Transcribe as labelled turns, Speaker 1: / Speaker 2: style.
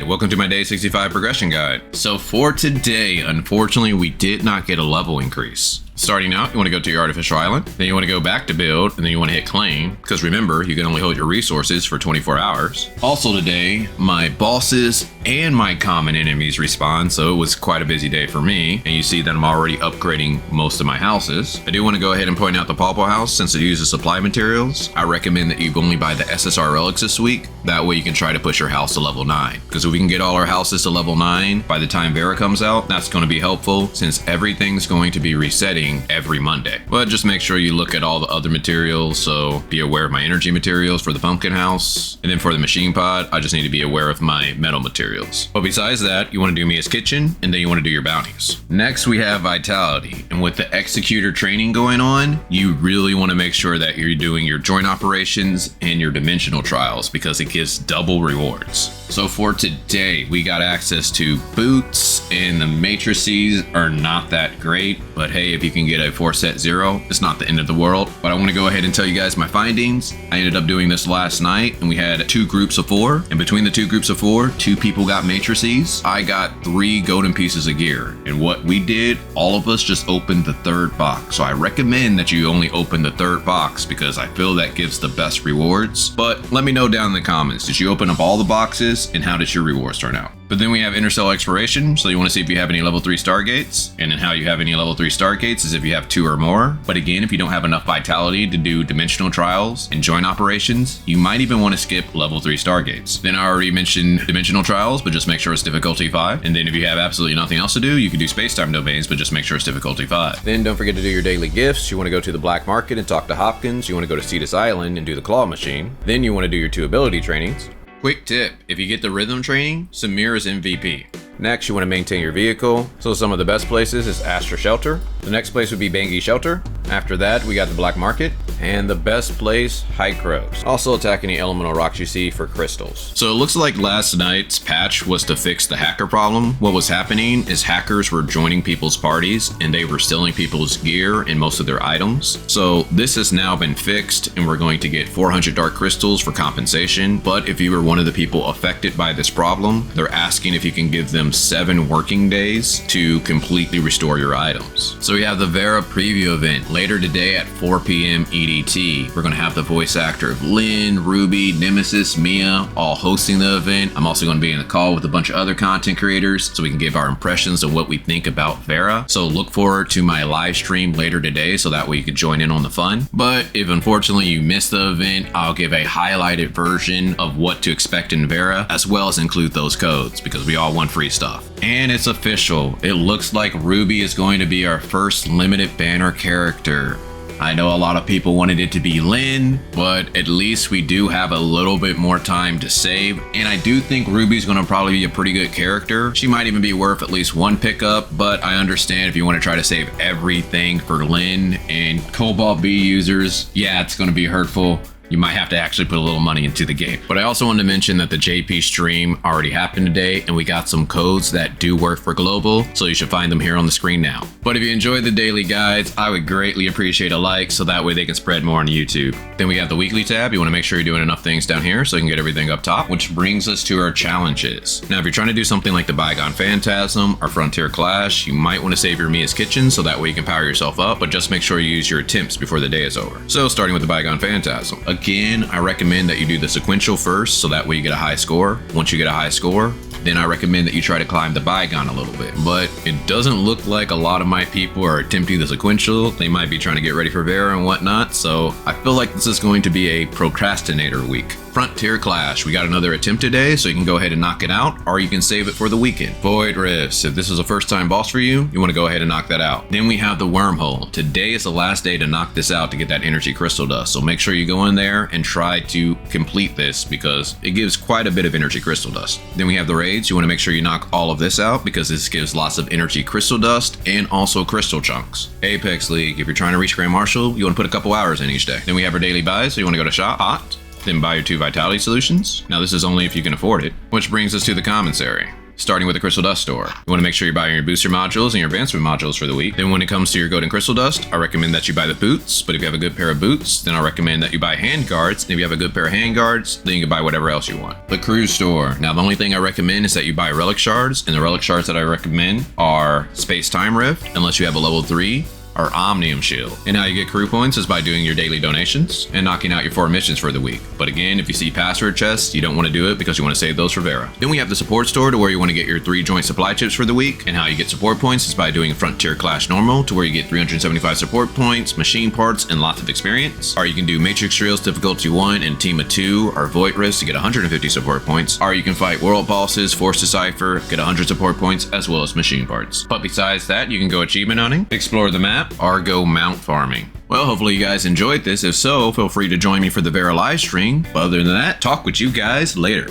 Speaker 1: welcome to my day 65 progression guide. So for today, unfortunately, we did not get a level increase. Starting out, you want to go to your artificial island, then you want to go back to build, and then you want to hit claim, because remember, you can only hold your resources for 24 hours. Also today, my bosses and my common enemies respawn, so it was quite a busy day for me, and you see that I'm already upgrading most of my houses. I do want to go ahead and point out the Pawpaw House, since it uses supply materials. I recommend that you only buy the SSR relics this week, that way you can try to push your house to level 9, because if we can get all our houses to level 9 by the time Vera comes out, that's going to be helpful, since everything's going to be resetting every Monday. But just make sure you look at all the other materials, so be aware of my energy materials for the pumpkin house, and then for the machine pod, I just need to be aware of my metal materials. But besides that, you want to do Mia's kitchen, and then you want to do your bounties. Next, we have vitality, and with the executor training going on, you really want to make sure that you're doing your joint operations and your dimensional trials, because it gives double rewards. So for today, we got access to boots, and the matrices are not that great, but hey, if you can get a 4-set 0, it's not the end of the world. But I want to go ahead and tell you guys my findings. I ended up doing this last night, and we had 2 groups of 4, and between the 2 groups of 4, 2 people got matrices. I got 3 golden pieces of gear, and what we did, all of us just opened the 3rd box. So I recommend that you only open the 3rd box, because I feel that gives the best rewards. But let me know down in the comments, did you open up all the boxes, and how did your rewards turn out? But then we have intercell exploration, so you want to see if you have any level 3 stargates, and then how you have any level 3 stargates is if you have 2 or more. But again, if you don't have enough vitality to do dimensional trials and joint operations, you might even want to skip level 3 stargates. Then I already mentioned dimensional trials, but just make sure it's difficulty 5. And then if you have absolutely nothing else to do, you can do space-time domains, but just make sure it's difficulty 5. Then don't forget to do your daily gifts. You want to go to the black market and talk to Hopkins. You want to go to Cetus Island and do the claw machine. Then you want to do your 2 ability trainings. Quick tip, if you get the rhythm training, Samir is MVP. Next, you want to maintain your vehicle. So some of the best places is Astra Shelter. The next place would be Bangi Shelter. After that, we got the Black Market. And the best place, High Crows. Also attack any elemental rocks you see for crystals. So it looks like last night's patch was to fix the hacker problem. What was happening is hackers were joining people's parties and they were stealing people's gear and most of their items. So this has now been fixed and we're going to get 400 dark crystals for compensation. But if you were one of the people affected by this problem, they're asking if you can give them 7 working days to completely restore your items. So we have the Vera Preview event later today at 4 p.m. EDT. We're going to have the voice actor of Lin, Ruby, Nemesis, Mia, all hosting the event. I'm also going to be in a call with a bunch of other content creators so we can give our impressions of what we think about Vera. So look forward to my live stream later today so that way you can join in on the fun. But if unfortunately you missed the event, I'll give a highlighted version of what to expect in Vera, as well as include those codes because we all want free stuff. And it's official. It looks like Ruby is going to be our first limited banner character. I know a lot of people wanted it to be Lin, but at least we do have a little bit more time to save. And I do think Ruby's going to probably be a pretty good character. She might even be worth at least 1 pickup, but I understand if you want to try to save everything for Lin and Cobalt B users, yeah, it's going to be hurtful. You might have to actually put a little money into the game. But I also wanted to mention that the JP stream already happened today and we got some codes that do work for global, so you should find them here on the screen now. But if you enjoyed the daily guides, I would greatly appreciate a like so that way they can spread more on YouTube. Then we have the weekly tab. You want to make sure you're doing enough things down here so you can get everything up top, which brings us to our challenges. Now, if you're trying to do something like the Bygone Phantasm or Frontier Clash, you might want to save your Mia's Kitchen so that way you can power yourself up, but just make sure you use your attempts before the day is over. So starting with the Bygone Phantasm. Again, I recommend that you do the sequential first so that way you get a high score. Once you get a high score, then I recommend that you try to climb the Bygone a little bit. But it doesn't look like a lot of my people are attempting the sequential. They might be trying to get ready for Vera and whatnot, so I feel like this is going to be a procrastinator week. Frontier Clash, we got another attempt today, so you can go ahead and knock it out, or you can save it for the weekend. Void Rifts, if this is a first time boss for you, you want to go ahead and knock that out. Then we have the Wormhole. Today is the last day to knock this out to get that energy crystal dust, so make sure you go in there and try to complete this because it gives quite a bit of energy crystal dust. Then we have the raids. You want to make sure you knock all of this out because this gives lots of energy crystal dust and also crystal chunks. Apex League, if you're trying to reach Grand Marshal, you want to put a couple hours in each day. Then we have our daily buys, so you want to go to shop, hot, then buy your 2 vitality solutions. Now this is only if you can afford it, which brings us to the commissary. starting with the Crystal Dust store. You want to make sure you're buying your booster modules and your advancement modules for the week. Then when it comes to your golden crystal dust, I recommend that you buy the boots, but if you have a good pair of boots, then I recommend that you buy hand guards. And if you have a good pair of hand guards, then you can buy whatever else you want. The cruise store. Now the only thing I recommend is that you buy relic shards, and the relic shards that I recommend are Space-Time Rift, unless you have a level 3, or Omnium Shield. And how you get crew points is by doing your daily donations and knocking out your 4 missions for the week. But again, if you see password chests, you don't want to do it because you want to save those for Vera. Then we have the support store to where you want to get your 3 joint supply chips for the week. And how you get support points is by doing Frontier Clash Normal to where you get 375 support points, machine parts, and lots of experience. Or you can do Matrix Drills difficulty 1 and Team of 2 or Void Risk to get 150 support points. Or you can fight World Bosses, Force Decipher, get 100 support points, as well as machine parts. But besides that, you can go achievement hunting, explore the map, or go mount farming. Well, hopefully you guys enjoyed this. If so, feel free to join me for the Vera Livestream. But other than that, talk with you guys later.